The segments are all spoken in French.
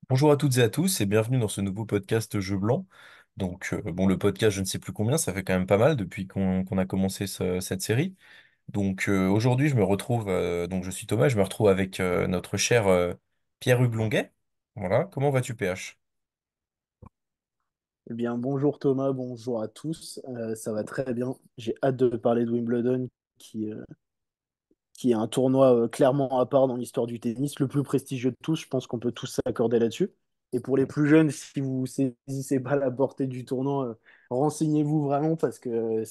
Bonjour à toutes et à tous et bienvenue dans ce nouveau podcast Jeu Blanc. Bon, le podcast, je ne sais plus combien, ça fait quand même pas mal depuis qu'on a commencé cette série. Aujourd'hui, je suis Thomas, je me retrouve avec notre cher Pierre-Hugues Longuet. Voilà, comment vas-tu, PH? Eh bien, bonjour Thomas, bonjour à tous. Ça va très bien. J'ai hâte de parler de Wimbledon, qui, euh, qui est un tournoi clairement à part dans l'histoire du tennis, le plus prestigieux de tous. Je pense qu'on peut tous s'accorder là-dessus. Et pour les plus jeunes, si vous saisissez pas la portée du tournoi, renseignez-vous vraiment parce que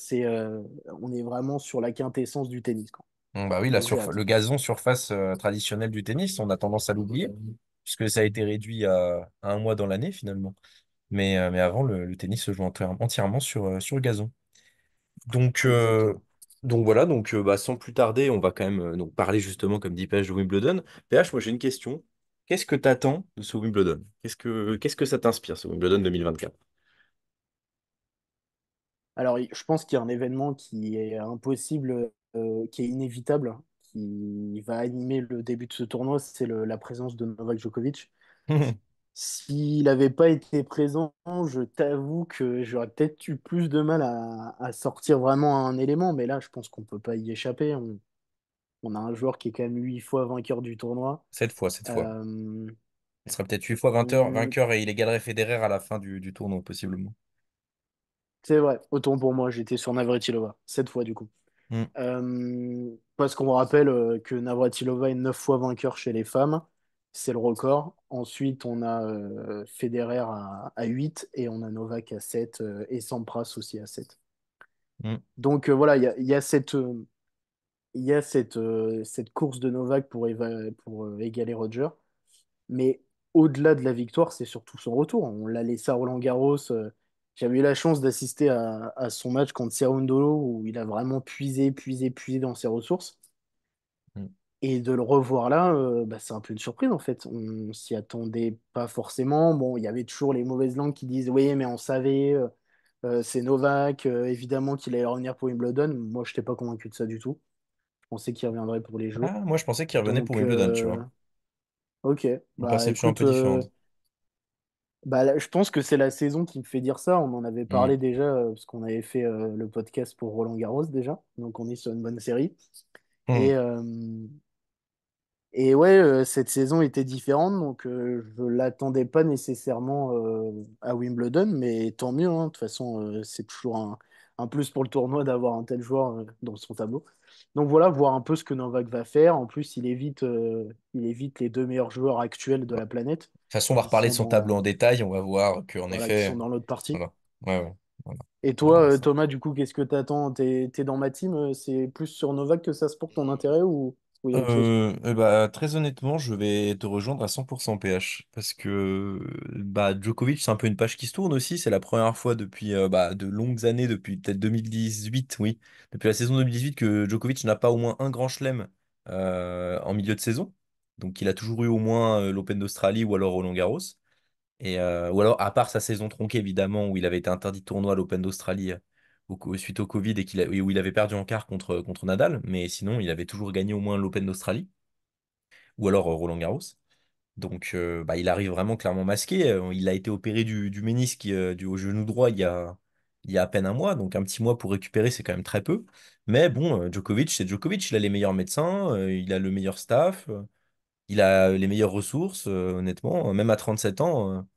on est vraiment sur la quintessence du tennis, quoi. Bah oui, Donc j'ai hâte. le gazon surface traditionnelle du tennis, on a tendance à l'oublier, puisque ça a été réduit à un mois dans l'année finalement. Mais avant, le tennis se joue entièrement sur le gazon. Donc, euh, Exactement. donc, sans plus tarder, on va quand même donc parler justement, comme dit PH, de Wimbledon. PH, moi j'ai une question. Qu'est-ce que t'attends de ce Wimbledon? Qu'est-ce que ça t'inspire, ce Wimbledon 2024? Alors, je pense qu'il y a un événement qui est impossible, qui est inévitable, qui va animer le début de ce tournoi, c'est la présence de Novak Djokovic. S'il n'avait pas été présent, je t'avoue que j'aurais peut-être eu plus de mal à sortir vraiment un élément, mais là, je pense qu'on peut pas y échapper. On a un joueur qui est quand même 8 fois vainqueur du tournoi. Cette fois. Euh, Il sera peut-être 8 fois on- vainqueur et il égalerait Federer à la fin du tournoi, possiblement. C'est vrai, autant pour moi, j'étais sur Navratilova, 7 fois du coup. Hmm, Parce qu'on rappelle que Navratilova est 9 fois vainqueur chez les femmes, c'est le record. Ensuite, on a Federer à 8 et on a Novak à 7 et Sampras aussi à 7. hmm. Donc voilà, il y a cette course de Novak pour égaler Roger. Mais au-delà de la victoire, c'est surtout son retour. On l'a laissé à Roland-Garros. J'avais eu la chance d'assister à son match contre Cerundolo où il a vraiment puisé, puisé, puisé dans ses ressources. Hmm. Et de le revoir là, bah, c'est un peu une surprise en fait. On s'y attendait pas forcément. Bon, il y avait toujours les mauvaises langues qui disent oui, mais on savait, c'est Novak, évidemment qu'il allait revenir pour Wimbledon. Moi, je n'étais pas convaincu de ça du tout. Je pensais qu'il reviendrait pour les Jeux. Ah, moi, je pensais qu'il revenait pour Donc, Wimbledon, tu vois. ok. Une Bah perception un écoute, peu différente. bah, là, je pense que c'est la saison qui me fait dire ça. On en avait Hmm. parlé déjà, parce qu'on avait fait le podcast pour Roland-Garros déjà. Donc, on est sur une bonne série. Hmm. Et, euh, Et ouais, cette saison était différente, donc je l'attendais pas nécessairement à Wimbledon, mais tant mieux, hein. De toute façon, c'est toujours un plus pour le tournoi d'avoir un tel joueur dans son tableau. Donc voilà, voir un peu ce que Novak va faire. En plus, il évite les deux meilleurs joueurs actuels de Bah, de la planète, toute façon, on va qui reparler de sont son tableau en dans, détail. On va voir qu'en voilà, qui sont effet, dans l'autre partie. voilà. Ouais, ouais. Voilà. Et On va toi, voir ça. Thomas, du coup, qu'est-ce que t'attends? T'es dans ma team? C'est plus sur Novak que ça se porte ton intérêt ou il y a autre chose? Très honnêtement, je vais te rejoindre à 100% PH parce que Djokovic, c'est un peu une page qui se tourne aussi. C'est la première fois depuis de longues années, depuis peut-être 2018, oui, depuis la saison 2018 que Djokovic n'a pas au moins un grand chelem en milieu de saison. Donc il a toujours eu au moins l'Open d'Australie ou alors Roland-Garros. Ou alors, à part sa saison tronquée, évidemment, où il avait été interdit de tournoi à l'Open d'Australie suite au Covid et où il avait perdu en quart contre Nadal. Mais sinon, il avait toujours gagné au moins l'Open d'Australie ou alors Roland-Garros. Il arrive vraiment clairement masqué. Il a été opéré du ménisque au genou droit il y a à peine un mois. Donc, un petit mois pour récupérer, c'est quand même très peu. Mais bon, Djokovic, c'est Djokovic. Il a les meilleurs médecins, il a le meilleur staff, il a les meilleures ressources, honnêtement. Même à 37 ans.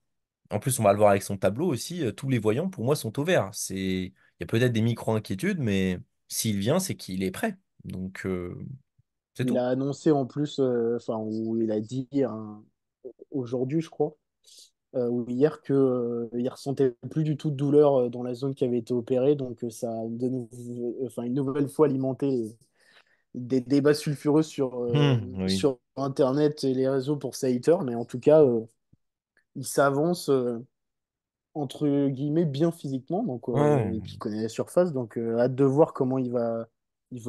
En plus, on va le voir avec son tableau aussi. Tous les voyants, pour moi, sont au vert. Il y a peut-être des micro-inquiétudes, mais s'il vient, c'est qu'il est prêt. C'est Il tout. a annoncé en plus, enfin, où il a dit aujourd'hui, je crois, ou hier, que il ressentait plus du tout de douleur dans la zone qui avait été opérée. Donc, ça a enfin, une nouvelle fois alimenté des débats sulfureux Oui. sur Internet et les réseaux pour ses haters. Mais en tout cas, il s'avance, entre guillemets, bien physiquement. Donc, et Ouais, puis, il connaît la surface. Donc, hâte de voir comment il va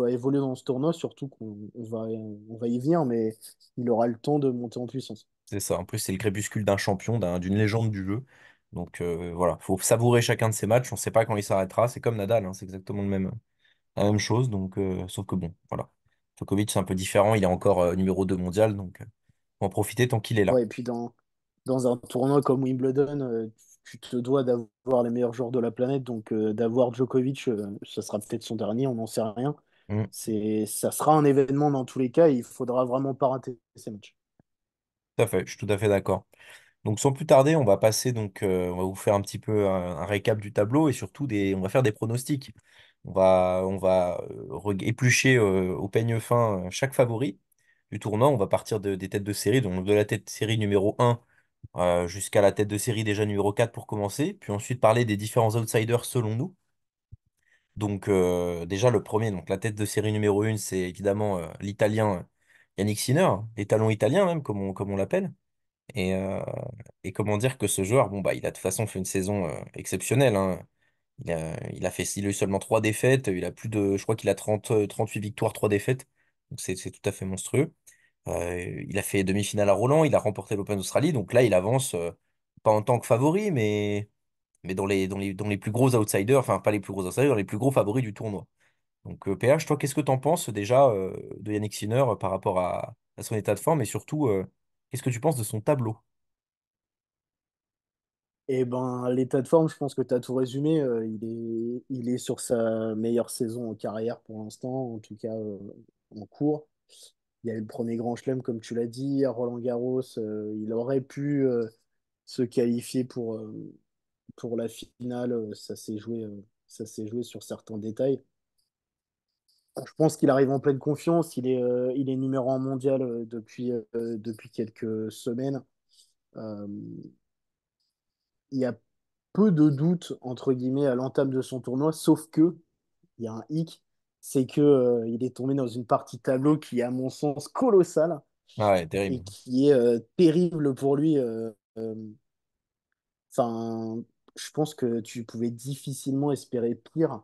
évoluer dans ce tournoi, surtout on va y venir, mais il aura le temps de monter en puissance. c'est ça. En plus, c'est le crépuscule d'un champion, d'une légende du jeu. Voilà, faut savourer chacun de ses matchs. On ne sait pas quand il s'arrêtera. C'est comme Nadal, hein, c'est exactement la même chose. Sauf que bon, voilà. Djokovic, c'est un peu différent. Il est encore numéro 2 mondial, faut en profiter tant qu'il est là. Ouais, et puis dans un tournoi comme Wimbledon, tu te dois d'avoir les meilleurs joueurs de la planète. Donc, d'avoir Djokovic, ça sera peut-être son dernier, on n'en sait rien. Mm, Ça sera un événement dans tous les cas et il faudra vraiment pas rater ces matchs. tout à fait, je suis tout à fait d'accord. Donc sans plus tarder, on va passer donc on va vous faire un petit peu un récap du tableau et surtout on va faire des pronostics. On va éplucher au peigne fin chaque favori du tournoi. On va partir des têtes de série, donc de la tête de série numéro 1 jusqu'à la tête de série déjà numéro 4 pour commencer, puis ensuite parler des différents outsiders selon nous. Donc déjà le premier, donc la tête de série numéro 1, c'est évidemment l'Italien Yannick Sinner, l'étalon italien même comme on l'appelle. Et, euh, et comment dire que ce joueur, bon, bah, il a de toute façon fait une saison exceptionnelle, hein. Il a eu seulement 3 défaites. Je crois qu'il a 38 victoires, 3 défaites. Donc c'est tout à fait monstrueux. Il a fait demi-finale à Roland, il a remporté l'Open d'Australie. Donc là, il avance, pas en tant que favori, mais dans les plus gros outsiders, enfin, pas les plus gros outsiders, dans les plus gros favoris du tournoi. Donc, PH, toi, qu'est-ce que tu en penses déjà de Yannick Sinner par rapport à son état de forme et surtout, qu'est-ce que tu penses de son tableau? Et ben, l'état de forme, je pense que tu as tout résumé. Il est sur sa meilleure saison en carrière pour l'instant, en tout cas en cours. Il y a eu le premier Grand Chelem, comme tu l'as dit, à Roland-Garros. Il aurait pu se qualifier pour la finale. Ça s'est joué sur certains détails. Je pense qu'il arrive en pleine confiance. Il est numéro un mondial depuis quelques semaines. Euh, il y a peu de doutes, entre guillemets, à l'entame de son tournoi, sauf que, il y a un hic, c'est que, il est tombé dans une partie de tableau qui est, à mon sens, colossale Ah ouais, et terrible. qui est terrible pour lui. Enfin, je pense que tu pouvais difficilement espérer pire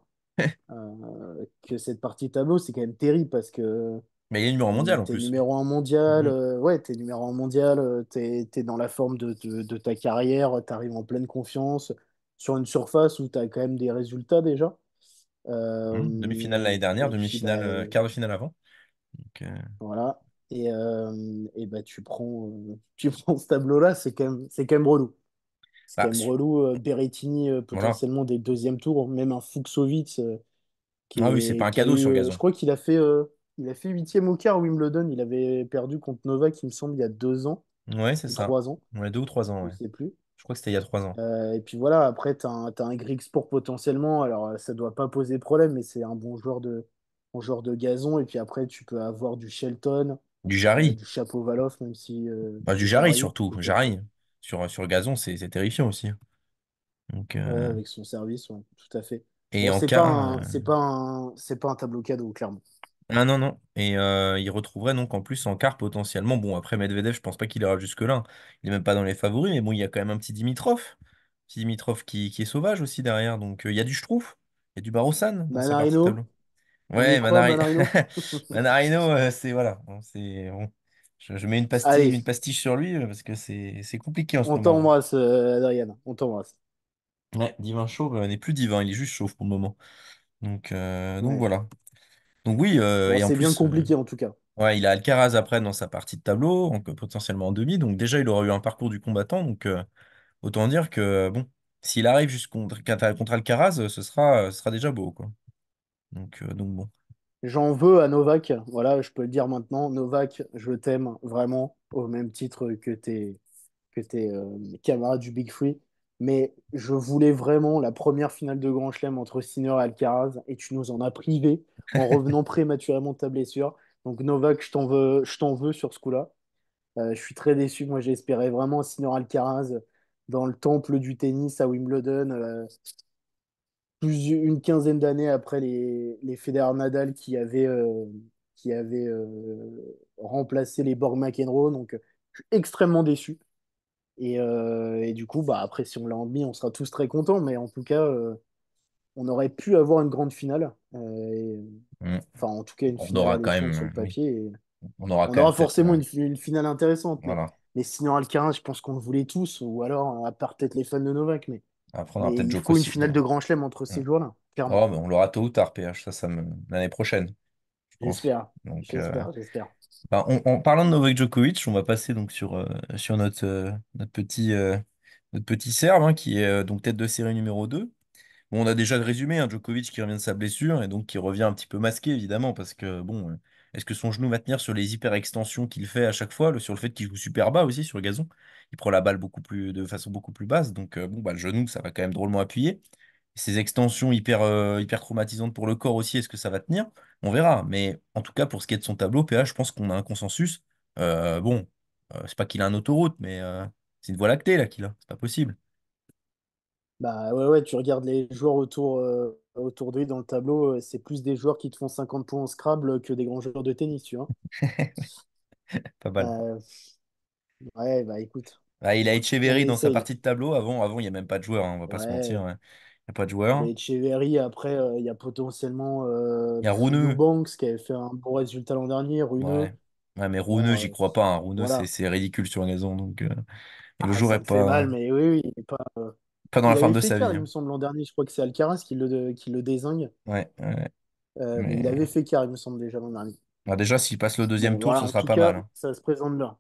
que cette partie de tableau. C'est quand même terrible parce que Mais il est numéro mondial en t'es plus. numéro un mondial, Mhm. ouais, t'es numéro un mondial, t'es dans la forme de ta carrière, t'arrives en pleine confiance sur une surface où t'as quand même des résultats déjà. Demi-finale l'année dernière, Et puis, bah, demi-finale, quart de finale avant. Donc, voilà. Et bah, tu prends ce tableau-là, c'est quand même relou. C'est quand bah, même relou. Berrettini, voilà. potentiellement des deuxièmes tours, même un Fuxovic Ah oui, c'est pas un qui a cadeau eu, sur je gazon. crois il a fait huitième au quart à Wimbledon. Il avait perdu contre Novak, il me semble, il y a 2 ans Ouais, c'est ou ça. 3 ans, Ouais, 2 ou 3 ans, je ouais. sais plus. Je crois que c'était il y a 3 ans. Et puis voilà, après, t'as un Griekspoor potentiellement. Alors, ça doit pas poser problème, mais c'est un bon joueur de gazon. Et puis après, tu peux avoir du Shelton, Du Jarry. du Shapovalov, même si Bah, du du Jarry Jarry, surtout. peut-être. Jarry. Sur gazon, c'est terrifiant aussi. Donc, Ouais, avec son service, ouais, tout à fait. et Bon, en c'est pas quart. un, c'est pas un, c'est pas un tableau cadeau, clairement. Ah non, non. Et il retrouverait donc en plus en quart potentiellement. Bon, après Medvedev, je pense pas qu'il ira jusque-là. Il est même pas dans les favoris, mais bon, il y a quand même un petit Dimitrov. Petit Dimitrov qui est sauvage aussi derrière. Donc, il y a du Struff. Il y a du Barossan dans sa partie de Manarino, tableau. on y Ouais, croit, Manarino? Manarino, c'est voilà. Bon, c'est bon. Je mets une Allez, pastille sur lui parce que c'est compliqué en ce on moment, hein. t'embrasse, Adriane, on t'embrasse. Ouais, divin chauve n'est plus divin, il est juste chauve pour le moment. Donc Ouais. voilà. Donc oui, Bon, et en c'est bien plus, compliqué en tout cas. ouais, il a Alcaraz après dans sa partie de tableau, donc potentiellement en demi. Donc déjà, il aura eu un parcours du combattant. Donc autant dire que bon, s'il arrive contre Alcaraz, ce sera déjà beau, quoi. Donc bon. J'en veux à Novak, voilà, je peux le dire maintenant. Novak, je t'aime vraiment, au même titre que tes camarades du Big Free. Mais je voulais vraiment la première finale de Grand Chelem entre Sinner et Alcaraz, et tu nous en as privé en revenant prématurément de ta blessure. Donc Novak, je t'en veux sur ce coup-là. Je suis très déçu. Moi, j'espérais vraiment Sinner Alcaraz dans le temple du tennis à Wimbledon, une quinzaine d'années après les Federer Nadal qui avaient remplacé les Borg McEnroe. Donc, je suis extrêmement déçu. Et du coup, bah, après, si on l'a en demi, on sera tous très contents. Mais en tout cas, on aurait pu avoir une grande finale. Mm. Enfin, en tout cas, une On finale aura quand alléchante sur même, le oui, papier. Et on aura on quand même aura peut-être, forcément une finale intéressante. Mais, voilà. mais sinon, Alcaraz, je pense qu'on le voulait tous. Ou alors, à part peut-être les fans de Novak. Mais, Après, on aura mais peut-être il Djoko faut une aussi. finale de Grand Chelem entre Mm. ces joueurs-là, clairement. Oh, ben, on l'aura tôt ou tard, PH, l'année prochaine, je pense. J'espère, Donc, j'espère, j'espère. Bah, en parlant de Novak Djokovic, on va passer donc sur notre petit Serbe, hein, qui est donc tête de série numéro 2. Bon, on a déjà le résumé, hein, Djokovic qui revient de sa blessure et donc qui revient un petit peu masqué, évidemment, parce que, bon, est-ce que son genou va tenir sur les hyper-extensions qu'il fait à chaque fois, sur le fait qu'il joue super bas aussi sur le gazon? Il prend la balle de façon beaucoup plus basse, donc bon, bah, le genou, ça va quand même drôlement appuyer. Ces extensions hyper traumatisantes pour le corps aussi, est-ce que ça va tenir? On verra. Mais en tout cas, pour ce qui est de son tableau, PH, je pense qu'on a un consensus. Bon, c'est pas qu'il a un autoroute, mais c'est une voie lactée là qu'il a. C'est pas possible. Bah ouais, ouais, tu regardes les joueurs autour de lui dans le tableau, c'est plus des joueurs qui te font 50 points en Scrabble que des grands joueurs de tennis, tu vois. Pas mal. Euh, ouais, bah écoute, Ah, il a on Etcheverry dans sa essaye. partie de tableau. Avant, il n'y a même pas de joueur, hein, on va pas se mentir, Ouais, hein. Il n'y a pas de joueur. et Echeverry, après, il y a potentiellement Il y a Rouneux. Eubanks qui avait fait un bon résultat l'an dernier, Runeux. Ouais. Ouais, mais Rouneux, Bon, j'y crois pas, hein. Rouneux, voilà. c'est ridicule sur un gazon. Donc, et le Ah, jour ça est me fait mal, pas, mais oui, oui, pas dans la il forme avait de fait sa vie, quart, il me hein. semble, l'an dernier. Je crois que c'est Alcaraz qui le dézingue. Ouais, ouais. Mais il avait Mais fait quart, il me semble, déjà l'an dernier. bah, déjà, s'il passe le deuxième Bon, tour, voilà, ce en sera tout pas cas, mal, hein. ça se présente bien.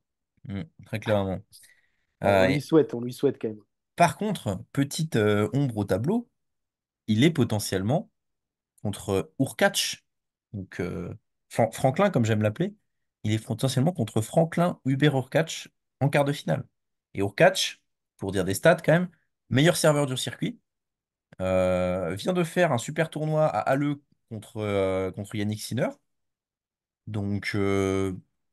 Très clairement. Bon, Ah, et on lui souhaite quand même. par contre, petite ombre au tableau, il est potentiellement contre Hurkacz, donc Franklin, comme j'aime l'appeler, il est potentiellement contre Franklin Hubert Hurkacz en quart de finale. Et Hurkacz, pour dire des stats quand même, meilleur serveur du circuit, vient de faire un super tournoi à Halle contre Yannick Sinner. Donc,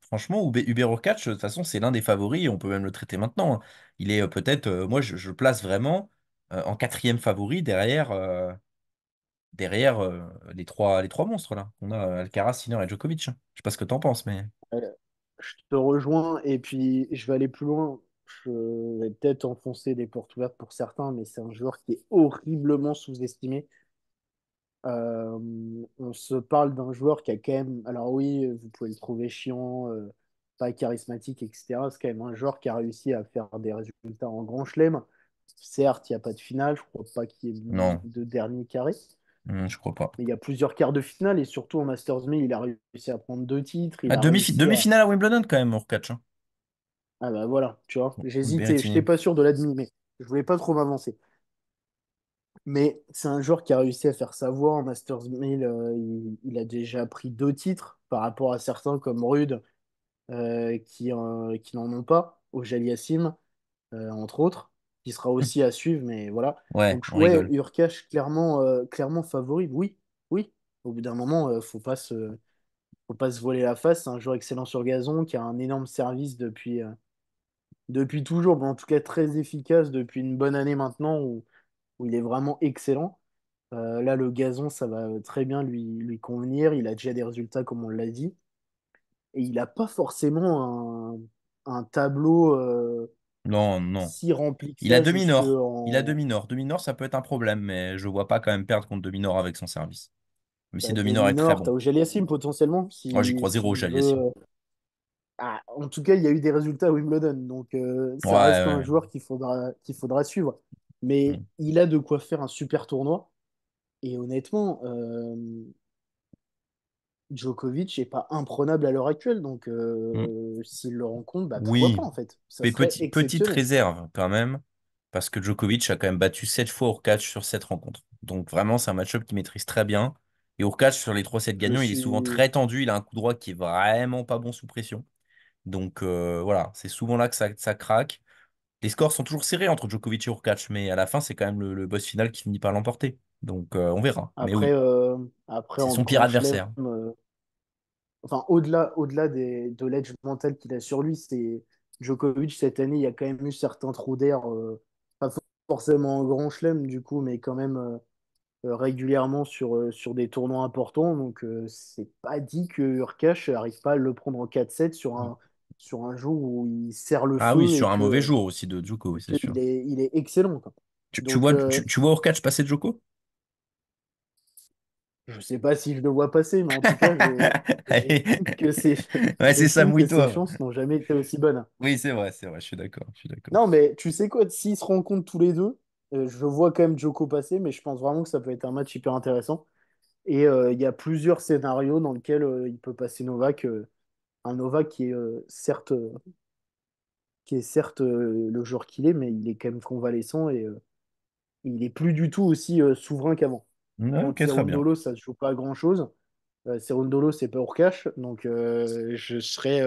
franchement, Hubert Hurkacz, de toute façon, c'est l'un des favoris, et on peut même le traiter maintenant, hein. Il est peut-être, moi, je le place vraiment en quatrième favori derrière les trois monstres là, qu'on a, Alcaraz, Sinner et Djokovic, hein. Je sais pas ce que t'en penses, mais. Euh, je te rejoins et puis je vais aller plus loin. Je vais peut-être enfoncer des portes ouvertes pour certains, mais c'est un joueur qui est horriblement sous-estimé. On se parle d'un joueur qui a quand même, alors oui, vous pouvez le trouver chiant, pas charismatique, etc. C'est quand même un joueur qui a réussi à faire des résultats en grand chelem. Certes, il n'y a pas de finale, je crois pas qu'il y ait Non, de dernier carré, je crois pas. mais il y a plusieurs quarts de finale et surtout en Masters 1000, il a réussi à prendre deux titres, il Ah, a réussi à. demi-finale à Wimbledon quand même, Hurkacz, hein. Ah bah voilà, tu vois, j'hésitais, je n'étais Berrettini. pas sûr de l'admis, mais je voulais pas trop m'avancer. Mais c'est un joueur qui a réussi à faire sa voix en Masters 1000. Il a déjà pris deux titres par rapport à certains comme Rude qui n'en ont pas, au Yassim, entre autres, qui sera aussi à suivre, mais voilà. Ouais, Donc on ouais, rigole. Urkash clairement favori, oui, oui. Au bout d'un moment, faut pas se voiler la face. C'est un joueur excellent sur gazon qui a un énorme service depuis toujours, mais en tout cas très efficace depuis une bonne année maintenant où il est vraiment excellent. Là, le gazon, ça va très bien lui convenir. Il a déjà des résultats, comme on l'a dit. Et il n'a pas forcément un tableau Non, non. si rempli que Il a ça demi-nord. Il a demi-nord. Demi-nord, ça peut être un problème, mais je vois pas quand même perdre contre demi-nord avec son service. Même si demi-nord est très demi-nord. T'as bon. Auger-Aliassime potentiellement, Oh, j'y crois zéro, s'il j'ai veut. Aliassime. Ah, en tout cas, il y a eu des résultats à Wimbledon, donc Ouais, ça reste un ouais. joueur qu'il faudra suivre. Mais Mm, il a de quoi faire un super tournoi. Et honnêtement, Djokovic n'est pas imprenable à l'heure actuelle, donc mm. s'il le rencontre, bah, pourquoi pas Oui, en fait? Ça mais serait petite exceptionnel. réserve quand même, parce que Djokovic a quand même battu 7 fois Hurkacz sur cette rencontre. Donc vraiment, c'est un match-up qu'il maîtrise très bien. Et Hurkacz, sur les 3 sets Je gagnants, il est souvent suis. très tendu. Il a un coup droit qui est vraiment pas bon sous pression. Donc voilà, c'est souvent là que ça craque. Les scores sont toujours serrés entre Djokovic et Hurkacz, mais à la fin, c'est quand même le boss final qui finit par l'emporter. Donc on verra. Mais Après, oui, après c'est en son pire Grand Chelem, adversaire. enfin, au-delà de l'edge mental qu'il a sur lui, c'est Djokovic, cette année, il y a quand même eu certains trous d'air, pas forcément en Grand Chelem, du coup, mais quand même régulièrement sur des tournois importants. Donc, c'est pas dit que Urkash n'arrive pas à le prendre en 4-7 sur un jour où il serre le Ah oui, feu sur un mauvais jour aussi de Djoko, oui, et c'est sûr. il est excellent, quoi. Tu Donc, vois, tu vois Hurkacz passer Djoko? je sais pas si je le vois passer, mais en tout cas, Allez. j'estime que ses, Ouais, c'est ça, j'estime que ses mouille-toi. chances n'ont jamais été aussi bonnes. Oui, c'est vrai, je suis d'accord, je suis d'accord. Non, mais tu sais quoi, s'ils se rencontrent tous les deux, je vois quand même Joko passer, mais je pense vraiment que ça peut être un match hyper intéressant. Et il y a plusieurs scénarios dans lesquels il peut passer Novak. un Novak qui est certes le joueur qu'il est, mais il est quand même convalescent et il est plus du tout aussi souverain qu'avant. Ouais, ok, Contre très bien. Cerundolo, ça se joue pas à grand-chose. Cerundolo, c'est pas hors cash, donc je serais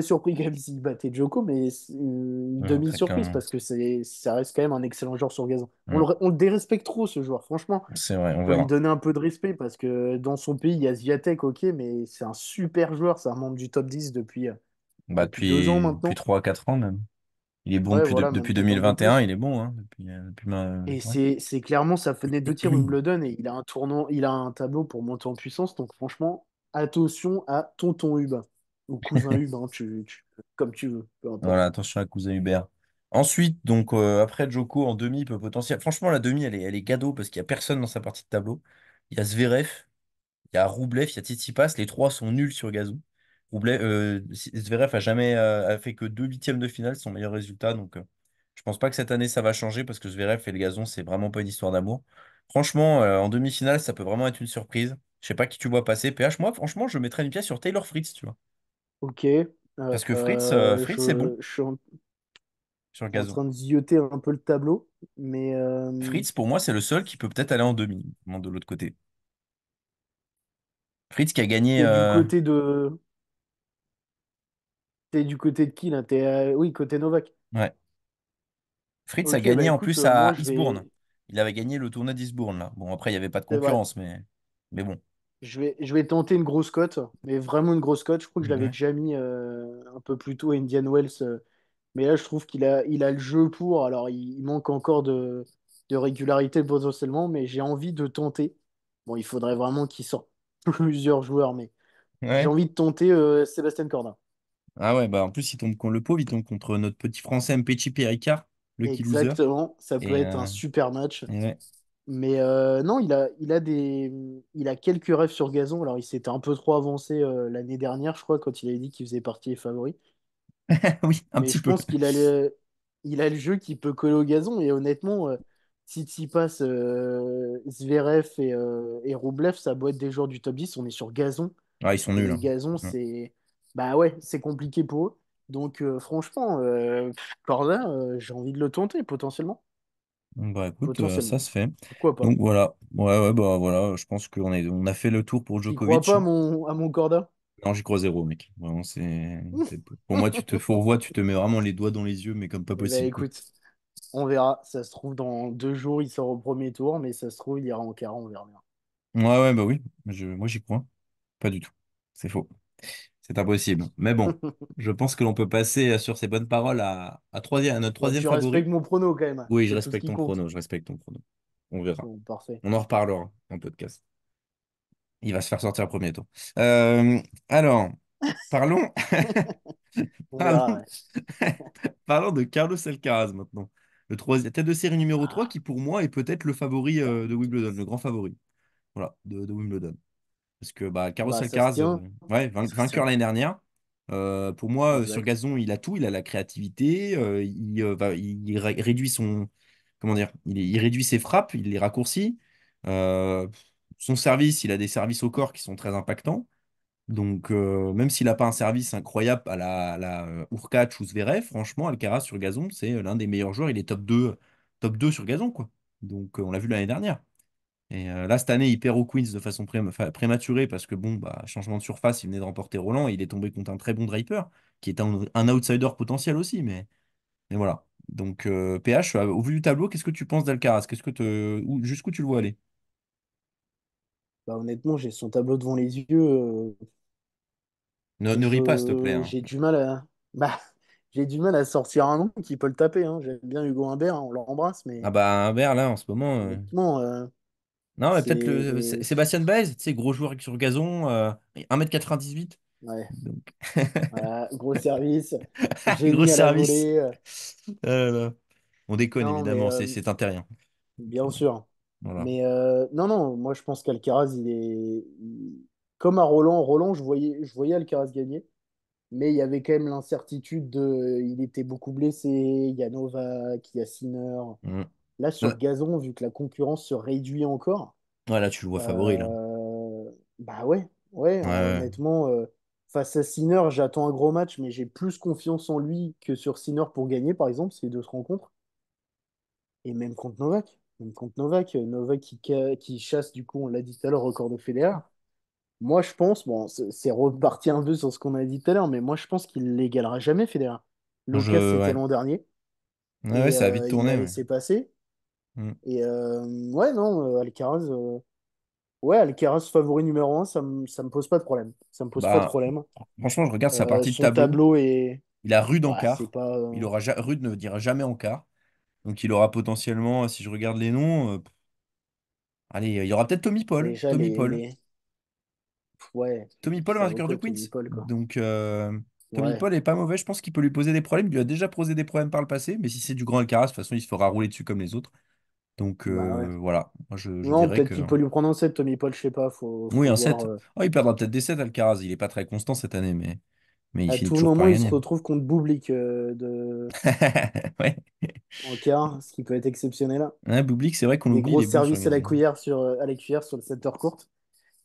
surpris quand même s'il battait Djoko, mais c'est une Très demi-surprise clairement. parce que ça reste quand même un excellent joueur sur gazon. On Mm. le dérespecte trop, ce joueur. Franchement, C'est vrai, on faut lui verra. donner un peu de respect parce que dans son pays, il y a Swiatek, ok, mais c'est un super joueur. C'est un membre du top 10 Bah, depuis 2 ans depuis maintenant. 3 4 ans même. Il est bon Ouais, voilà, même depuis peut-être un peu 2021, plus. il est bon, hein, Et ouais. c'est clairement sa fenêtre de tir Wimbledon et il a un tournant, il a un tableau pour monter en puissance. Donc franchement, attention à tonton Hub ou cousin Hub, hein, comme tu veux, peu Voilà, importe. attention à cousin Hubert. Ensuite, donc après Joko en demi peut potentiel. Franchement, la demi, elle est cadeau parce qu'il n'y a personne dans sa partie de tableau. Il y a Zverev, il y a Roublev, il y a Tsitsipas. Les trois sont nuls sur gazon. Zverev a fait que 2 huitièmes de finale, c'est son meilleur résultat. Donc, je pense pas que cette année ça va changer parce que Zverev et le gazon, c'est vraiment pas une histoire d'amour. Franchement, en demi-finale, ça peut vraiment être une surprise. Je sais pas qui tu vois passer. PH, moi, franchement, je mettrais une pièce sur Taylor Fritz, tu vois. Ok, Parce que Fritz, c'est bon sur je suis en gazon. train de zioter un peu le tableau, mais Fritz, pour moi, c'est le seul qui peut peut-être aller en demi, vraiment, de l'autre côté. Fritz qui a gagné. t'es du côté de t'es du côté de qui là? Oui, côté Novak. Ouais. Fritz a Ok, bah gagné en écoute, plus moi à je Eastbourne. vais. Il avait gagné le tournoi d'Eastbourne, là. Bon, après, il n'y avait pas de C'est vrai. concurrence, mais bon. Je vais tenter une grosse cote, mais vraiment une grosse cote. Je crois que je l'avais Ouais. déjà mis un peu plus tôt à Indian Wells. Mais là, je trouve qu'il a le jeu pour. Alors, il manque encore de régularité potentiellement, mais j'ai envie de tenter. Bon, il faudrait vraiment qu'il sorte plusieurs joueurs, mais j'ai Ouais. envie de tenter Sébastien Corda. Ah ouais, bah en plus, il tombe contre le pauvre, il tombe contre notre petit français Mpetshi Ricard, le key loser. Exactement, ça peut Et, être un super match. ouais. Mais non, il a quelques rêves sur gazon. Alors, il s'était un peu trop avancé l'année dernière, je crois, quand il avait dit qu'il faisait partie des favoris. Oui, un Mais petit je peu. pense qu'il a le jeu qui peut coller au gazon. Et honnêtement, Tsitsipas, Zverev et Rublev, ça doit être des joueurs du top 10. On est sur gazon. Ah, ils sont Et nuls, les hein. gazons, bah ouais, c'est compliqué pour eux. Donc, franchement, Corda, j'ai envie de le tenter, potentiellement. Bah écoute, ça Potentiellement. se fait. Pourquoi pas? Donc voilà. Ouais, ouais, bah voilà. Je pense on a fait le tour pour T'y crois Djokovic. pas, à mon Corda? Non, j'y crois zéro, mec. Vraiment, pour moi, tu te fourvoies, tu te mets vraiment les doigts dans les yeux, mais comme pas Eh ben possible, quoi. écoute, on verra. Ça se trouve, dans 2 jours, il sort au premier tour, mais ça se trouve, il ira en quart, on verra bien. Ouais, ouais, bah oui. Moi, j'y crois. Pas du tout. C'est faux. C'est impossible. Mais bon, je pense que l'on peut passer sur ces bonnes paroles à notre Bon, troisième tu favori. respectes mon prono quand même. Oui, je C'est tout ce respecte qui ton compte. chrono, je respecte ton chrono. On verra. Bon, parfait. On en reparlera en podcast. Il va se faire sortir premier tour. Euh, alors, parlons, On verra, parlons, ouais. parlons de Carlos Alcaraz maintenant. Le troisième, tête de série numéro 3 Ah, qui pour moi est peut-être le favori de Wimbledon, le grand favori. Voilà, de Wimbledon. Parce que bah, Carlos bah, ça se Alcaraz, tient. ouais, Ça se vainqueur tient. l'année dernière. Pour moi, sur Exact. gazon, il a tout. Il a la créativité. Il réduit son. Comment dire? Il réduit ses frappes, il les raccourcit. Euh, Son service, il a des services au corps qui sont très impactants. Donc, même s'il n'a pas un service incroyable à la Hurkacz ou Zverev, franchement, Alcaraz sur gazon, c'est l'un des meilleurs joueurs. Il est top deux sur gazon, quoi. Donc, on l'a vu l'année dernière. Et là, cette année, il perd au Queens de façon prématurée parce que, bon, bah, changement de surface, il venait de remporter Roland et il est tombé contre un très bon Draper, qui est un outsider potentiel aussi. Mais voilà. Donc, PH, au vu du tableau, qu'est-ce que tu penses d'Alcaraz? Jusqu'où tu le vois aller? Bah, honnêtement, j'ai son tableau devant les yeux. Ne ris pas, s'il te plaît, hein. J'ai du mal à. Bah, j'ai du mal à sortir un nom qui peut le taper, hein. J'aime bien Hugo Humbert, hein, on l'embrasse, Ah mais bah, Humbert, là, en ce moment. honnêtement, Non, mais peut-être c'est. Sébastien Baez, tu sais, gros joueur sur gazon, 1,98 m. Ouais, Donc, voilà, gros service, gros génie à la service. volée. Là là. On déconne, Non, mais évidemment, c'est un terrien. bien sûr. Voilà. Mais non, non, moi je pense qu'Alcaraz, comme à Roland. Roland, je voyais Alcaraz gagner, mais il y avait quand même l'incertitude il était beaucoup blessé, il y a Novak, il y a Sinner. Mm. Là, sur Là, gazon, vu que la concurrence se réduit encore, ouais, là, tu le vois favori, là. bah ouais. Ouais, Ouais, honnêtement, face à Sinner, j'attends un gros match, mais j'ai plus confiance en lui que sur Sinner pour gagner, par exemple, ces deux se rencontrent. Et même contre Novak. Même contre Novak, Novak qui chasse, du coup, on l'a dit tout à l'heure, record de Federer. Moi, je pense, bon, c'est reparti un peu sur ce qu'on a dit tout à l'heure, mais moi, je pense qu'il l'égalera jamais, Federer. L'Occas, c'était ouais. l'an dernier, Ouais, ouais, et ça a vite il tourné, l'a ouais. laissé passer. Mm. Et ouais, non, Alcaraz, ouais, Alcaraz favori numéro un, ça me pose pas de problème. Ça me pose pas de Bah, problème. franchement, je regarde sa partie de Son tableau. tableau est. Il a Rude en Ouais, c'est quart. pas. Rude ne dira jamais en quart. Donc il aura potentiellement, si je regarde les noms, allez, il y aura peut-être Tommy Paul. Déjà, Tommy Paul. Ouais, Tommy Paul, ça vaut vainqueur du quoi, Queens. Tony Paul, quoi. Donc Tommy Ouais, Paul est pas mauvais. Je pense qu'il peut lui poser des problèmes. Il lui a déjà posé des problèmes par le passé. Mais si c'est du grand Alcaraz, de toute façon, il se fera rouler dessus comme les autres. Donc bah ouais. voilà. Moi, je Non, dirais peut-être que. qu'il peut lui prendre un set, Tony Paul, je sais pas, Oui, faut un voir. 7. Oh, il perdra peut-être des 7 Alcaraz. Il est pas très constant cette année, mais il À finit tout toujours par moment, il se gagner. retrouve contre Bublik Ouais. en quart, ce qui peut être exceptionnel. Ouais, Bublik, c'est vrai qu'on Des l'oublie, il gros est bon sur le services gazon. à la cuillère sur le center court.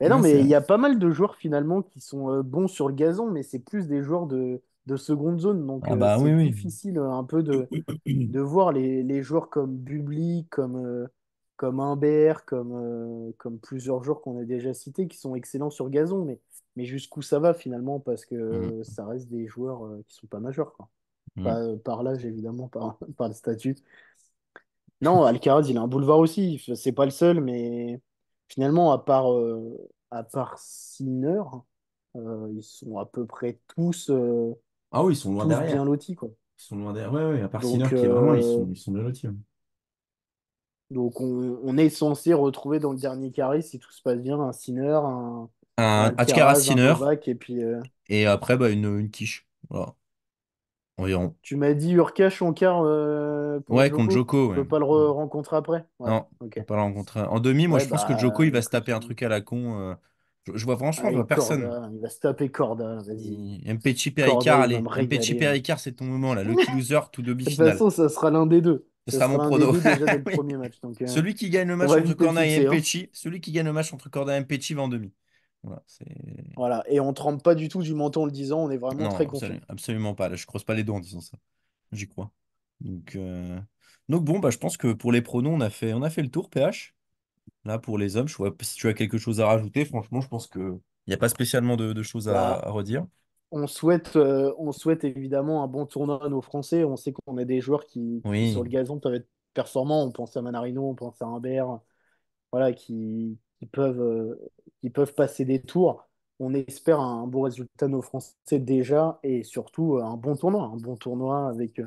Mais non, Ouais, c'est mais il vrai. y a pas mal de joueurs finalement qui sont bons sur le gazon, mais c'est plus des joueurs de seconde zone. Donc Ah bah c'est oui, difficile un peu oui. de voir les joueurs comme Bublik, comme Humbert, comme plusieurs joueurs qu'on a déjà cités qui sont excellents sur gazon. Mais jusqu'où ça va finalement, parce Mm, que ça reste des joueurs qui sont pas majeurs, quoi. mm. Pas par l'âge, évidemment, par le statut. Non, Alcaraz, il a un boulevard aussi. C'est pas le seul, mais finalement, à part Sinner, ils sont à peu près Ah oui, ils sont loin tous derrière. bien lotis, quoi. Ils sont loin derrière. Ouais, ouais, à part Sinner Donc, qui est vraiment, euh, ils sont bien lotis. Ouais. donc on est censé retrouver dans le dernier carré, si tout se passe bien, un Sinner, un Un Alcaraz Alcaraz, un Sinner Novak, et puis et après bah, une quiche. Voilà, environ. tu m'as dit Urkash en quart pour Ouais, contre Joko. Joko, Tu ouais. peux pas le rencontrer après? Ouais, Non, ok. on va pas la rencontrer. En demi, moi Ouais, je pense que Joko bah, il va se taper un mercredi. truc à la con. Je vois franchement, je Allez, vois personne. Corda, il va se taper Corda, vas-y. Mpetshi Corda, Ricard, il va me allez. Mpetshi régaler, hein. Ricard, c'est ton moment là. Lucky loser, tout De toute demi-finale. façon, ça sera l'un des deux. Ce Ça sera mon sera l'un des prono. deux déjà dès le Oui. premier match. Donc, Celui qui gagne le on match va entre vite être Cornet et fixé, hein. Mpetshi, celui qui gagne le match entre Cornet et Mpetshi va en demi. Voilà, c'est. Voilà. Et on trempe pas du tout du menton en le disant, on est vraiment très Non, confiant. absolument pas. Là, je croise pas les doigts en disant ça. J'y crois. Donc, euh, Donc bon, bah, je pense que pour les pronos, on a fait le tour, PH. Là, pour les hommes, je vois si tu as quelque chose à rajouter. Franchement, je pense que il n'y a pas spécialement de choses Bah, à redire. on souhaite évidemment un bon tournoi à nos Français. On sait qu'on a des joueurs qui, sur Oui. le gazon, peuvent être performants. On pense à Manarino, on pense à Humbert, voilà, qui peuvent passer des tours. On espère un bon résultat de nos Français déjà et surtout un bon tournoi avec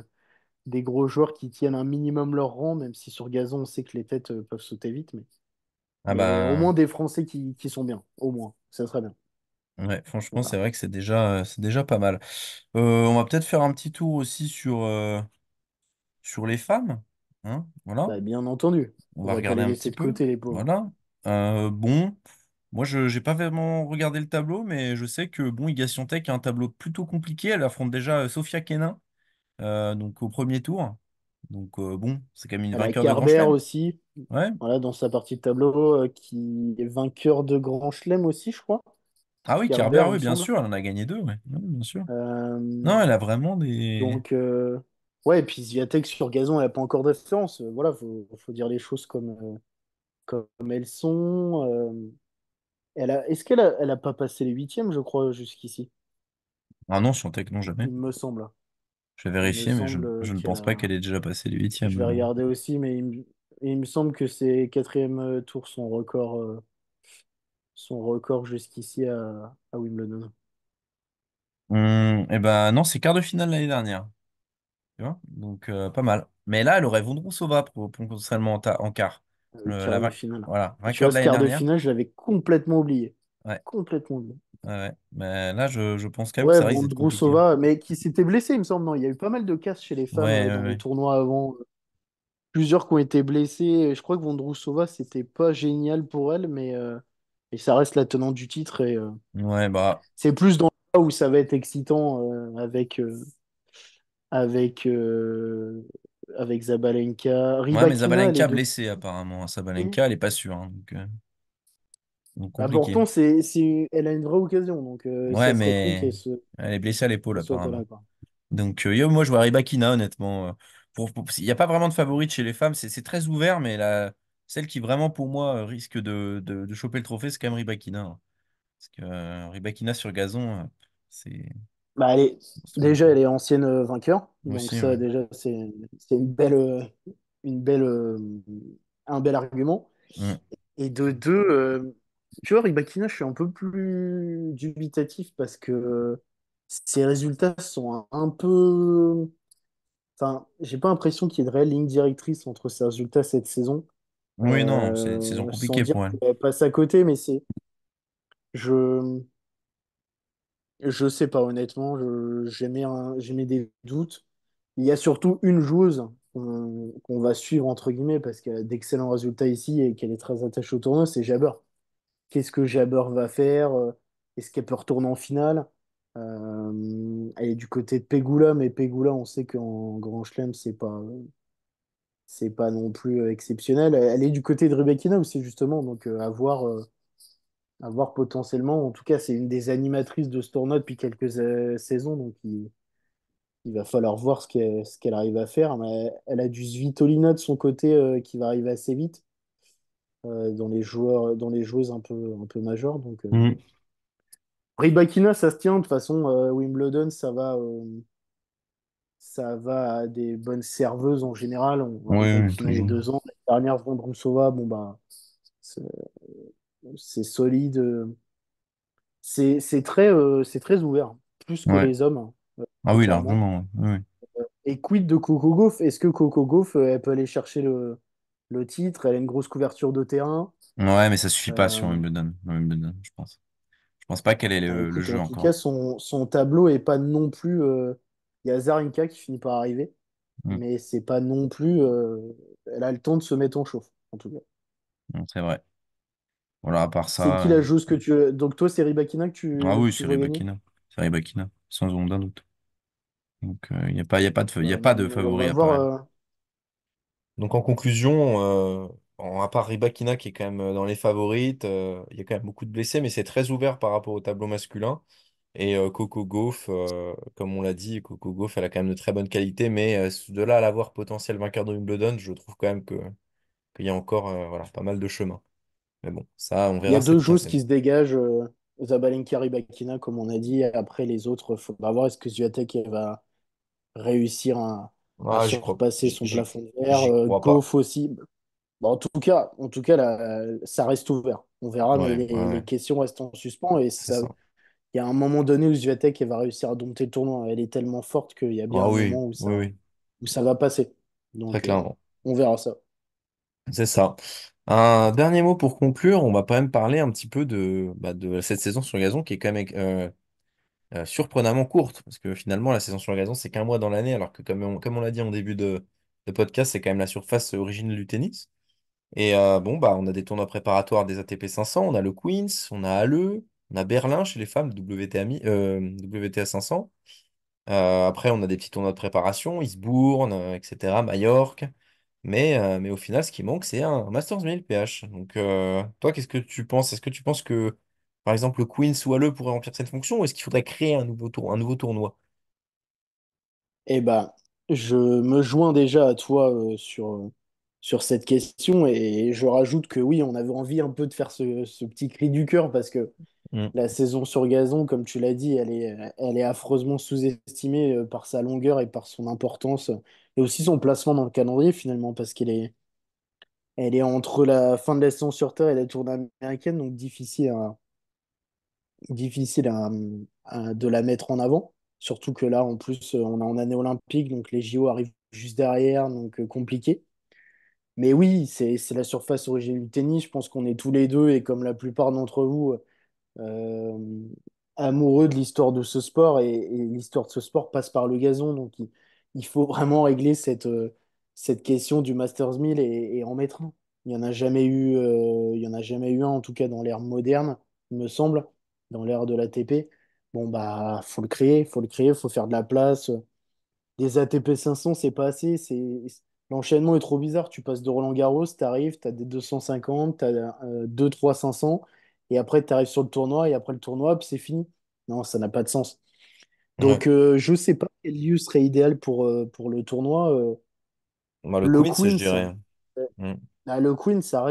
des gros joueurs qui tiennent un minimum leur rang, même si sur gazon, on sait que les têtes peuvent sauter vite. Ah Mais au moins bah des Français qui sont bien, au moins. Ça serait bien. ouais, franchement, c'est Voilà. vrai que c'est déjà pas mal. On va peut-être faire un petit tour aussi sur les femmes. Hein, voilà. Bah, bien entendu. On On va va pas regarder les un petit laisser de peu. côté, les pauvres. Voilà. Bon, moi je j'ai pas vraiment regardé le tableau, mais je sais que bon, Iga Swiatek a un tableau plutôt compliqué. Elle affronte déjà Sofia Kenin, donc au premier tour. Donc bon, c'est quand même une Elle a vainqueur de Grand Kerber Chelem. aussi, Ouais. voilà, dans sa partie de tableau, qui est vainqueur de Grand Chelem aussi, je crois. Ah oui, Kerber, Kerber, il me oui, bien semble. sûr, elle en a gagné deux, ouais. Ouais, bien sûr. Euh, Non, elle a vraiment des. donc, ouais, et puis Swiatek sur gazon, elle n'a pas encore de référence. Voilà, faut dire les choses comme elles sont. Est-ce elle a pas passé les huitièmes, je crois, jusqu'ici? Ah non, Swiatek, non, jamais. Il me semble. Je vais Il me vérifier, mais semble je ne qu'elle pense pas a. qu'elle ait déjà passé les Je huitièmes. vais Non. regarder aussi, mais il me semble que c'est quatrième tour son record jusqu'ici à Wimbledon. Eh ben non, c'est quart de finale l'année dernière. Tu vois? Donc pas mal. Mais là, elle aurait Vondrousova potentiellement en quart. Quart de finale. Voilà, Tu vainqueur vois, de ce l'année quart de dernière. finale, je l'avais complètement oublié. Ouais, Complètement oublié. ouais. Mais là, je pense quand même que Ouais, ça risque d'être compliqué. Vondrousova, mais qui s'était blessé, il me semble. Non, il y a eu pas mal de casses chez les femmes Ouais, ouais, dans les ouais. tournois avant. Plusieurs qui ont été blessés. Je crois que Vondrousova, c'était pas génial pour elle, mais ça reste la tenante du titre. Et Ouais, bah. c'est plus dans là où ça va être excitant avec, avec Zabalenka. Ouais, mais Rybakina, elle est Zabalenka de. blessée apparemment. Sabalenka, elle est pas sûre. Hein, donc, Donc Bah, compliqué. pourtant, elle a une vraie occasion, donc Ouais, ça serait con mais elle est blessée à l'épaule qu'elle soit pas apparemment. là, quoi. Donc yo, moi je vois Rybakina honnêtement. Il n'y a pas vraiment de favorite chez les femmes, c'est très ouvert, mais celle qui vraiment pour moi risque de choper le trophée, c'est quand même Rybakina, hein. Parce que Rybakina sur gazon, c'est Bah, déjà, elle est ancienne vainqueur, donc aussi, ça, ouais. déjà, c'est une belle, un bel argument. Mm. Et de deux, tu vois, Rybakina, je suis un peu plus dubitatif parce que ses résultats sont un peu. Enfin, j'ai pas l'impression qu'il y ait de réelle ligne directrice entre ses résultats cette saison. Oui, non, c'est une saison Sans compliquée dire pour elle. qu'elle passe à côté, mais je, je sais pas, honnêtement, j'émets des doutes. Il y a surtout une joueuse qu'on va suivre, entre guillemets, parce qu'elle a d'excellents résultats ici et qu'elle est très attachée au tournoi, c'est Jabber. Qu'est-ce que Jabber va faire? Est-ce qu'elle peut retourner en finale? Elle est du côté de Pegula, mais Pegula, on sait qu'en Grand Chelem, c'est pas non plus exceptionnel. Elle est du côté de Rebekina aussi, justement, donc à voir potentiellement. En tout cas, c'est une des animatrices de ce tournoi depuis quelques saisons, donc il va falloir voir ce qu'elle arrive à faire. Mais elle a du Svitolina de son côté qui va arriver assez vite dans les joueuses un peu majeures. Donc, Mm. Rybakina, ça se tient. De toute façon, Wimbledon, ça va à des bonnes serveuses en général. Oui, oui, Rybakina, il y a toujours. 2 ans. La dernière, Vondrousova, bon, bah, c'est c'est solide. C'est très ouvert, hein, plus que Ouais. les hommes, hein, Ah oui, clairement. largement. Oui, oui. Et quid de Coco Gauff? Est-ce que Coco Gauff, elle peut aller chercher le titre? Elle a une grosse couverture de terrain. Ouais, mais ça suffit pas sur Euh, Wimbledon, Wimbledon, je pense. Je pense pas qu'elle ait bah, le écoute, jeu en tout cas, encore. son tableau est pas non plus. Il y a Zarinka qui finit par arriver, Mm. mais c'est pas non plus. Elle a le temps de se mettre en chauffe, en tout cas. Mm, c'est vrai. Voilà, à part C'est qui ça. la joueuse que tu. Donc, toi, c'est Rybakina que Ah oui, tu c'est vois gagner? Rybakina. C'est Rybakina, sans ombre d'un doute. Donc, y a Ouais, pas non, de mais on favori va à part voir. elle. Donc en conclusion, à part Rybakina qui est quand même dans les favorites, il y a quand même beaucoup de blessés, mais c'est très ouvert par rapport au tableau masculin. Et Coco Gauff, comme on l'a dit, Coco Gauff, elle a quand même de très bonnes qualités, mais de là à l'avoir potentiel vainqueur de Wimbledon, je trouve quand même qu'il y a encore voilà, pas mal de chemin. Mais bon, ça, on Il y a verra deux cette joueuses quinzaine. qui se dégagent, Zabalenka Rybakina, comme on a dit. Après, les autres, il faudra voir est-ce que Swiatek elle va réussir à Ah, j'y crois, surpasser son plafond de verre. j'y crois pas. Goff aussi. Bon, en tout cas là, ça reste ouvert. On verra, mais Ouais, ouais, les ouais, questions restent en suspens. Et c'est ça, ça. il y a un moment donné où Swiatek elle va réussir à dompter le tournoi. Elle est tellement forte qu'il y a bien Ah un oui, moment oui, oui, où ça va passer. très Donc, clairement. on verra ça. C'est ça. Un dernier mot pour conclure, on va quand même parler un petit peu de cette saison sur gazon qui est quand même surprenamment courte, parce que finalement la saison sur gazon c'est qu'un mois dans l'année, alors que comme on l'a dit en début de podcast, c'est quand même la surface originelle du tennis. Et bon, bah, on a des tournois préparatoires des ATP 500, on a le Queens, on a Halle, on a Berlin chez les femmes, WTA 500. Après, on a des petits tournois de préparation, Eastbourne, etc., Majorque. Mais au final, ce qui manque, c'est un Masters 1000 PH. Donc, toi, qu'est-ce que tu penses? Est-ce que tu penses que, par exemple, le Queens ou Halle pourrait remplir cette fonction ou est-ce qu'il faudrait créer un nouveau tournoi? Eh ben, je me joins déjà à toi sur cette question et je rajoute que oui, on avait envie un peu de faire ce petit cri du cœur parce que Hmm. la saison sur gazon, comme tu l'as dit, elle est affreusement sous-estimée par sa longueur et par son importance et aussi son placement dans le calendrier finalement parce elle est entre la fin de la saison sur Terre et la tournée américaine, donc difficile de la mettre en avant. Surtout que là, en plus, on est en année olympique, donc les JO arrivent juste derrière, donc compliqué. Mais oui, c'est la surface originelle du tennis. Je pense qu'on est tous les deux, et comme la plupart d'entre vous, euh, amoureux de l'histoire de ce sport et l'histoire de ce sport passe par le gazon. Donc il faut vraiment régler cette question du Masters 1000 et en mettre un. Il y en a jamais eu un, en tout cas dans l'ère moderne, il me semble, dans l'ère de l'ATP. Bon, bah, faut le créer, faut faire de la place. Des ATP 500, c'est pas assez. L'enchaînement est trop bizarre. Tu passes de Roland Garros, t'arrives, t'as des 250, t'as 2, 3, 500. et après tu arrives sur le tournoi, et après le tournoi, puis c'est fini. Non, ça n'a pas de sens. Ouais. Donc je sais pas quel lieu serait idéal pour le tournoi. Bah, le Le Queens, je Queens, dirais. Mm. le Queens, ça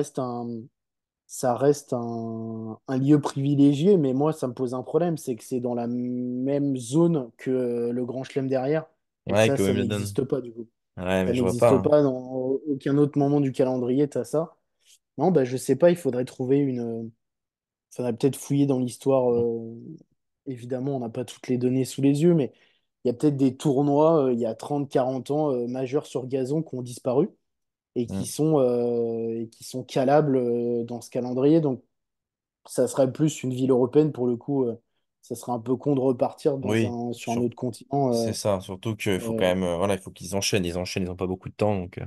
reste un lieu privilégié, mais moi, ça me pose un problème, c'est que c'est dans la même zone que le Grand Chelem derrière, et Ouais, que ça Wimbledon. n'existe pas du coup. Ouais, Ça mais je vois pas, n'existe hein. pas dans aucun autre moment du calendrier, t'as ça. Non, bah, je sais pas, il faudrait trouver faudrait peut-être fouiller dans l'histoire. Évidemment, on n'a pas toutes les données sous les yeux, mais il y a peut-être des tournois, il y a 30 40 ans, majeurs sur gazon qui ont disparu Mm. et qui sont calables dans ce calendrier. Donc, ça serait plus une ville européenne pour le coup. Ça serait un peu con de repartir Oui, sur un autre continent. c'est ça. Surtout qu'il faut quand Euh, même, voilà, il faut qu'ils enchaînent. Ils ont pas beaucoup de temps, donc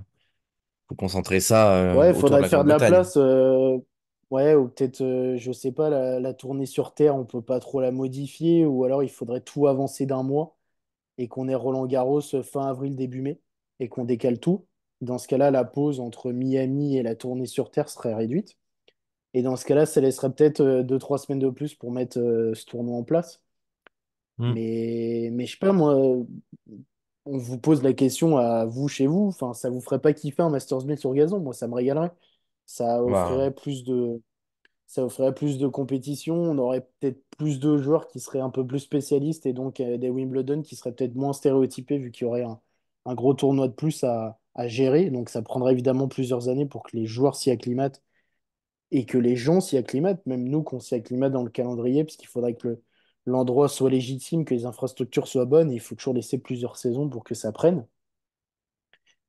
faut concentrer ça ouais, il autour de faudrait la faire de la Grande-Bretagne. place. Ouais, ou peut-être, je sais pas, la tournée sur Terre, on peut pas trop la modifier, ou alors il faudrait tout avancer d'un mois et qu'on ait Roland-Garros fin avril, début mai, et qu'on décale tout. Dans ce cas-là, la pause entre Miami et la tournée sur Terre serait réduite. Et dans ce cas-là, ça laisserait peut-être 2 3 semaines de plus pour mettre ce tournoi en place. Mm. Mais je sais pas, moi, on vous pose la question à vous, chez vous. Enfin, ça vous ferait pas kiffer un Masters 1000 sur gazon? Moi, ça me régalerait. Ça Bah, offrirait ça offrirait plus de compétition. On aurait peut-être plus de joueurs qui seraient un peu plus spécialistes et donc des Wimbledon qui seraient peut-être moins stéréotypés vu qu'il y aurait un gros tournoi de plus à gérer. Donc, ça prendrait évidemment plusieurs années pour que les joueurs s'y acclimatent et que les gens s'y acclimatent, même nous qu'on s'y acclimate dans le calendrier, parce qu'il faudrait que l'endroit soit légitime, que les infrastructures soient bonnes, et il faut toujours laisser plusieurs saisons pour que ça prenne.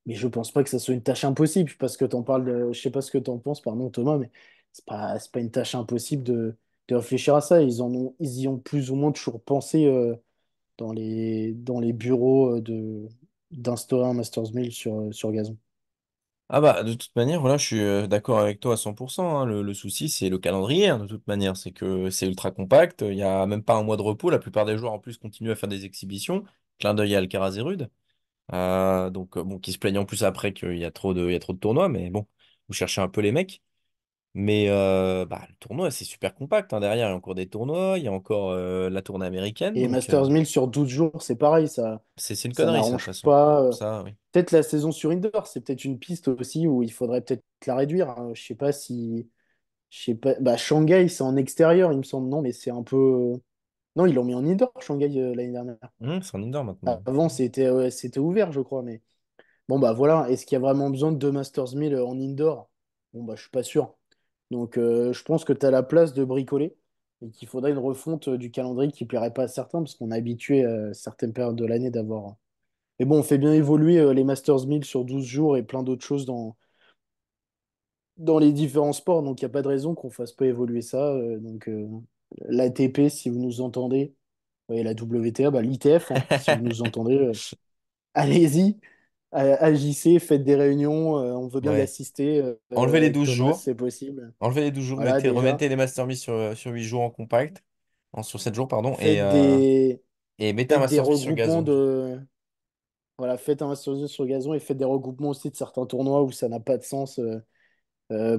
Mais je pense pas que ça soit une tâche impossible, parce que je sais pas ce que t'en penses, pardon Thomas, mais c'est pas une tâche impossible de réfléchir à ça. Ils y ont plus ou moins toujours pensé dans les bureaux d'instaurer un Masters 1000 sur gazon. ah bah, de toute manière, voilà, je suis d'accord avec toi à 100%, hein. Le souci, c'est le calendrier, hein, de toute manière. C'est que c'est ultra compact. Il y a même pas un mois de repos. La plupart des joueurs, en plus, continuent à faire des exhibitions. Clin d'œil à Alcaraz et Rude. Bon, qui se plaignent en plus après il y a trop de tournois, mais bon, vous cherchez un peu les mecs. Mais bah, le tournoi, c'est super compact, hein. Derrière, il y a encore des tournois, il y a encore la tournée américaine. Et Donc, Masters 1000 sur 12 jours, c'est pareil, c'est une ça connerie, ça, de toute n'arrange façon. pas. Ça, oui. Peut-être la saison sur indoor, c'est peut-être une piste aussi où il faudrait peut-être la réduire, hein. Je sais pas si. Je sais pas. Bah, Shanghai, c'est en extérieur, il me semble, non, mais c'est un peu. Non, ils l'ont mis en indoor, Shanghai, l'année dernière. C'est en indoor maintenant. Avant, c'était ouvert, je crois, mais. Bon, bah voilà. Est-ce qu'il y a vraiment besoin de deux Masters 1000 en indoor? Bon, bah, je suis pas sûr. Donc, je pense que tu as la place de bricoler et qu'il faudrait une refonte du calendrier qui plairait pas à certains, parce qu'on est habitué à certaines périodes de l'année d'avoir. Mais bon, on fait bien évoluer les Masters 1000 sur 12 jours et plein d'autres choses dans les différents sports, donc il n'y a pas de raison qu'on fasse pas évoluer ça. Donc, l'ATP, si vous nous entendez, et la WTA, bah, l'ITF, hein, si vous nous entendez, allez-y, agissez, faites des réunions, on veut bien y Ouais. assister Enlevez les avec 12 Thomas, jours. c'est possible. Enlevez les 12 jours, Voilà, déjà. remettez les Master 1000 sur 8 jours en compact. Sur 7 jours, pardon. Faites des, Et mettez un faites des Master 1000 sur regroupements gazon. de. Voilà, faites un Masters 1000 sur gazon et faites des regroupements aussi de certains tournois où ça n'a pas de sens.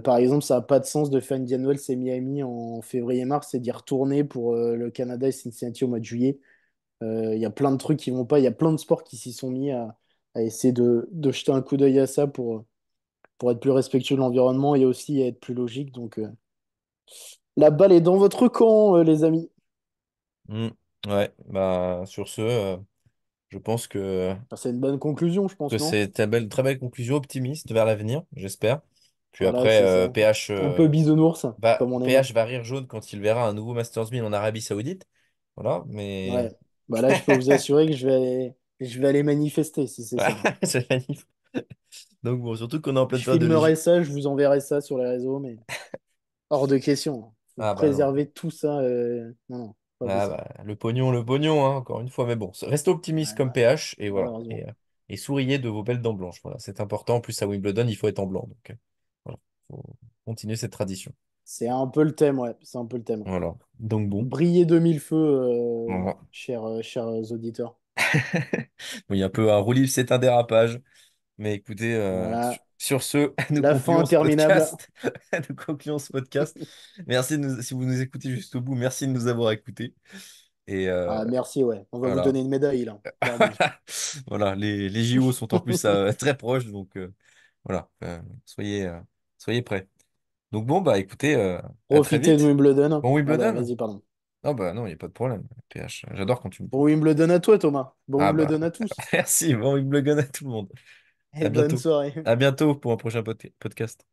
Par exemple, ça n'a pas de sens de faire Indian Wells et Miami en février-mars et d'y retourner pour le Canada et Cincinnati au mois de juillet. Il y a plein de trucs qui vont pas. Il y a plein de sports qui s'y sont mis à essayer de jeter un coup d'œil à ça pour être plus respectueux de l'environnement et aussi être plus logique. Donc, la balle est dans votre camp, les amis. Hmm. Ouais, bah, sur ce, je pense Enfin, c'est une bonne conclusion, je que pense, non? c'est ta très belle conclusion optimiste vers l'avenir, j'espère. Puis Voilà, après, c'est ça. Un peu bisounours, comme on aime. PH va rire jaune quand il verra un nouveau Masters 1000 en Arabie Saoudite. Voilà, mais. Ouais. Bah là, je peux vous assurer que je vais aller manifester si c'est ça. C'est magnifique. Donc bon, surtout qu'on est en pleine Je période de filmerai ça, je vous enverrai ça sur les réseaux, mais hors de question. Faut Ah bah non. préserver tout ça. Non, non, pas Ah possible. bah, le pognon, hein, encore une fois. Mais bon, restez Ouais, optimiste comme ouais, PH et voilà. malheureusement. Et souriez de vos belles dents blanches. Voilà, c'est important. En plus, à Wimbledon, il faut être en blanc. Donc voilà, faut continuer cette tradition. C'est un peu le thème, ouais. C'est un peu le thème. Voilà. Donc bon. Briller de mille feux, Voilà. chers auditeurs. Oui, un peu un roue libre, c'est un dérapage. Mais écoutez, Voilà. Sur ce, nous La fin concluons ce interminable. podcast. Nous concluons ce podcast. Merci si vous nous écoutez jusqu'au bout, merci de nous avoir écoutés. Et Ah, merci, ouais. On va vous voilà. donner une médaille, là, clairement. Voilà, les JO sont en plus très proches, donc voilà, soyez prêts. Donc bon, bah écoutez, à très Profitez de vite. Wimbledon. Bon Ah bah, Wimbledon? vas-y, pardon. Non, bah non, il n'y a pas de problème. PH, j'adore quand tu me Bon dis. Wimbledon à toi, Thomas. Bon Ah bah, Wimbledon à tous. merci, bon Wimbledon à tout le monde. À Et bonne bientôt. soirée. À bientôt pour un prochain podcast.